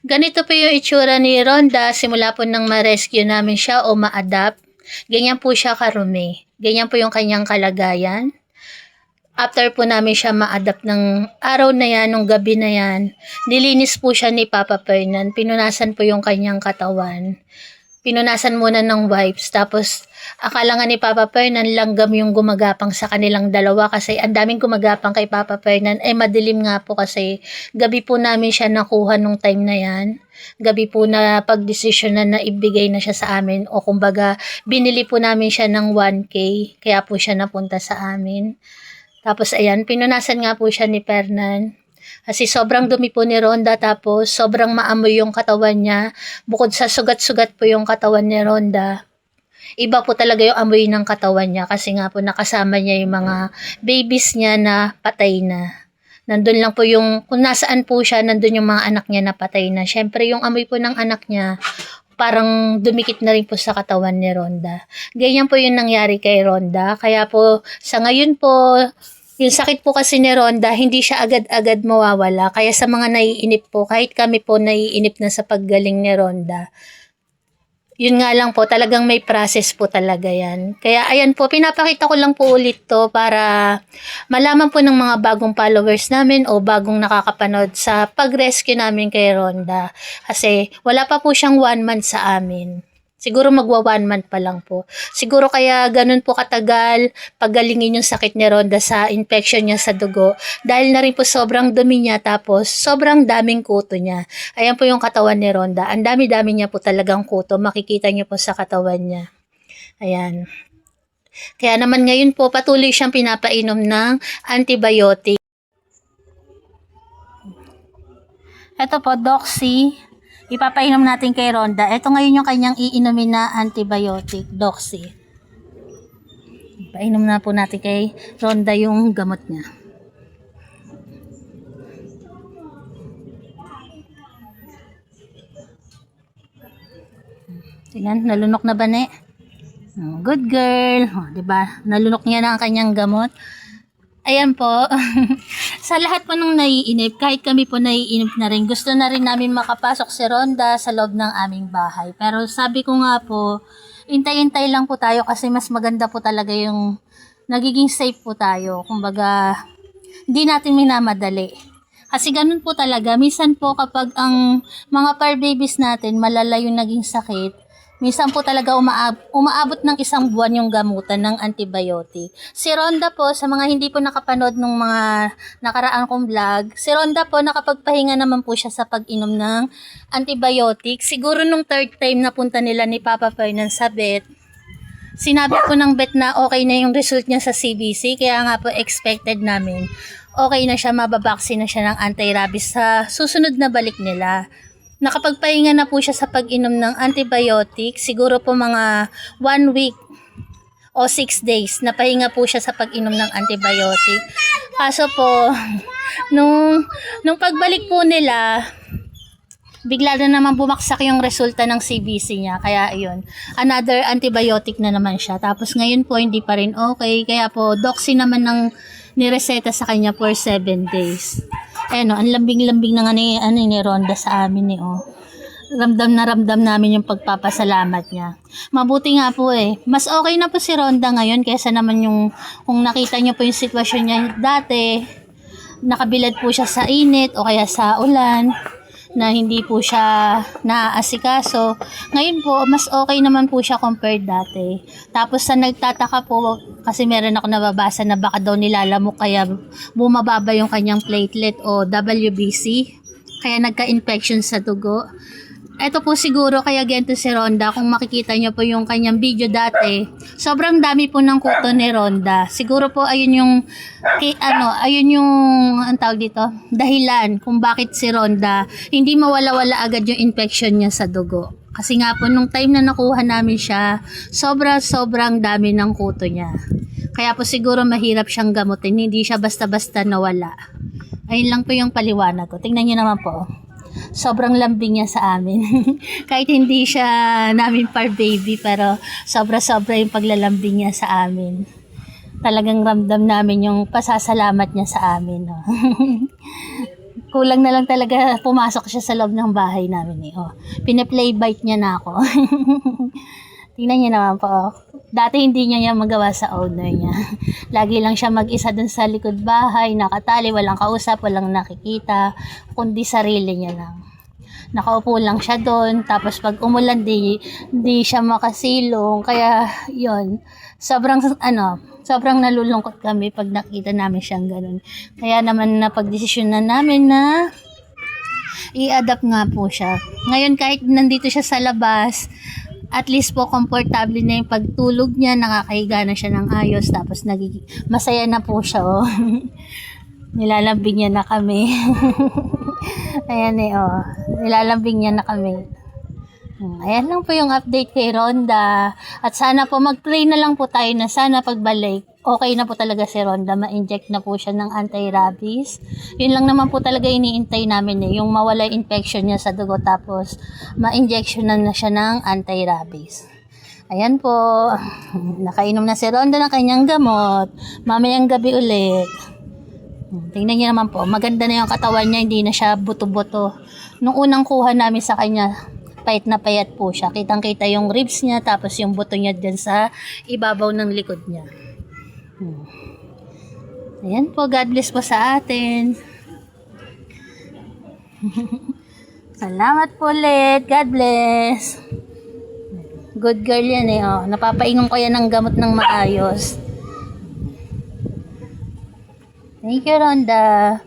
Ganito po yung itsura ni Rhonda simula po nang ma-rescue namin siya o ma-adapt. Ganyan po siya karumi. Ganyan po yung kanyang kalagayan. After po namin siya ma-adapt ng araw na yan, nung gabi na yan, nilinis po siya ni Papa Fernan. Pinunasan po yung kanyang katawan. Pinunasan muna ng wipes. Tapos, akala nga ni Papa Fernan, langgam yung gumagapang sa kanilang dalawa kasi ang daming gumagapang kay Papa Fernan. Madilim nga po kasi gabi po namin siya nakuha nung time na yan. Gabi po na pagdesisyon na ibigay na siya sa amin o kumbaga binili po namin siya ng 1K kaya po siya napunta sa amin. Tapos ayan, pinunasan nga po siya ni Fernan. Kasi sobrang dumi po ni Rhonda tapos sobrang maamoy yung katawan niya. Bukod sa sugat-sugat po yung katawan ni Rhonda, iba po talaga yung amoy ng katawan niya kasi nga po nakasama niya yung mga babies niya na patay na. Nandun lang po yung, kung nasaan po siya, nandun yung mga anak niya na patay na. Syempre yung amoy po ng anak niya, parang dumikit na rin po sa katawan ni Rhonda. Ganyan po yung nangyari kay Rhonda. Kaya po, sa ngayon po, yung sakit po kasi ni Rhonda, hindi siya agad-agad mawawala. Kaya sa mga naiinip po, kahit kami po naiinip na sa paggaling ni Rhonda, yun nga lang po, talagang may process po talaga yan. Kaya ayan po, pinapakita ko lang po ulit to para malaman po ng mga bagong followers namin o bagong nakakapanood sa pag-rescue namin kay Rhonda. Kasi wala pa po siyang 1 month sa amin. Siguro magwa 1 month pa lang po. Siguro kaya ganun po katagal paggalingin yung sakit ni Rhonda sa infection niya sa dugo. Dahil na rin po sobrang dumi niya tapos sobrang daming kuto niya. Ayan po yung katawan ni Rhonda. Ang dami-dami niya po talagang kuto. Makikita niyo po sa katawan niya. Ayan. Kaya naman ngayon po patuloy siyang pinapainom ng antibiotic. Ito po, Doxy. Ipapainom natin kay Rhonda. Ito ngayon yung kanyang iinumin na antibiotic, Doxy. Ipainom na po natin kay Rhonda yung gamot niya. Tingnan, nalunok na ba, ne? Oh, good girl. Oh, diba? Nalunok niya na ang kanyang gamot. Ayan po. Sa lahat po nung naiinip, kahit kami po naiinip na rin, gusto na rin namin makapasok si Rhonda sa loob ng aming bahay. Pero sabi ko nga po, intay-intay lang po tayo kasi mas maganda po talaga yung nagiging safe po tayo. Kumbaga, hindi natin minamadali. Kasi ganun po talaga. Minsan po kapag ang mga fur babies natin malala yung naging sakit, minsan po talaga umaabot ng 1 buwan yung gamutan ng antibiotic. Si Rhonda po, sa mga hindi po nakapanood ng mga nakaraan kong vlog, si Rhonda po nakapagpahinga naman po siya sa pag-inom ng antibiotic. Siguro nung 3rd time na punta nila ni Papa Fernan sa vet, sinabi po ng vet na okay na yung result niya sa CBC, kaya nga po expected namin okay na siya, mababaksin na siya ng anti-rabies sa susunod na balik nila. Nakapagpahinga na po siya sa pag-inom ng antibiotic, siguro po mga 1 week o 6 days, napahinga po siya sa pag-inom ng antibiotic. Kaso po, nung pagbalik po nila, bigla na naman bumaksak yung resulta ng CBC niya. Kaya ayun, another antibiotic na naman siya. Tapos ngayon po, hindi pa rin okay. Kaya po, Doxy naman ng nireseta sa kanya for 7 days. Ayan o, ang lambing-lambing na nga ni Rhonda sa amin eh o. Ramdam na ramdam namin yung pagpapasalamat niya. Mabuti nga po eh. Mas okay na po si Rhonda ngayon kaysa naman yung, kung nakita niyo po yung sitwasyon niya dati, nakabilad po siya sa init o kaya sa ulan, na hindi po siya naaasikaso. Ngayon po, mas okay naman po siya compared dati. Tapos sa nagtataka po, kasi meron ako nababasa na baka daw nilalamok kaya bumababa yung kanyang platelet o WBC. Kaya nagka-infection sa dugo. Ito po siguro kaya ganito si Rhonda. Kung makikita nyo po yung kanyang video dati, sobrang dami po ng kuto ni Rhonda. Siguro po ayun yung ang tawag dito, dahilan kung bakit si Rhonda hindi mawala-wala agad yung infection niya sa dugo. Kasi nga po nung time na nakuha namin siya, sobrang dami ng kuto niya. Kaya po siguro mahirap siyang gamutin, hindi siya basta-basta nawala. Ayun lang po yung paliwanag ko. Tingnan niyo naman po. Sobrang lambing niya sa amin. Kahit hindi siya namin fur baby, pero sobra-sobra yung paglalambing niya sa amin. Talagang ramdam namin yung pasasalamat niya sa amin. No? Kulang na lang talaga pumasok siya sa loob ng bahay namin eh. Oh, pina-play bite niya na ako. Tingnan niyo naman po. Oh. Dati hindi niya yan magawa sa owner niya. Lagi lang siya mag-isa dun sa likod bahay, nakatali, walang kausap, walang nakikita, kundi sarili niya lang. Nakaupo lang siya doon, tapos pag umulan di siya makasilong, kaya yon sobrang nalulungkot kami pag nakita namin siyang ganun. Kaya naman napagdesisyonan namin na i-adapt nga po siya. Ngayon kahit nandito siya sa labas, at least po komportable na yung pagtulog niya, nakakahiga na siya ng ayos, tapos masaya na po siya, oh. Nilalambing niya na kami. Ayan eh, oh. Nilalambing niya na kami. Ayan lang po yung update kay Rhonda. At sana po mag-pray na lang po tayo na sana pagbalik, okay na po talaga si Rhonda. Ma-inject na po siya ng anti-rabies. Yun lang naman po talaga iniintay namin eh. Yung mawala infection niya sa dugo tapos ma-injection na siya ng anti-rabies. Ayan po. Nakainom na si Rhonda ng kanyang gamot. Mamayang gabi ulit. Tingnan niyo naman po. Maganda na yung katawan niya. Hindi na siya buto-buto. Nung unang kuha namin sa kanya, payat na payat po siya. Kitang-kita yung ribs niya, tapos yung buto niya dyan sa ibabaw ng likod niya. Ayan po, God bless po sa atin. Salamat po ulit. God bless. Good girl yan eh. Oh. Napapaingon ko yan ng gamot ng maayos. Thank you, Rhonda.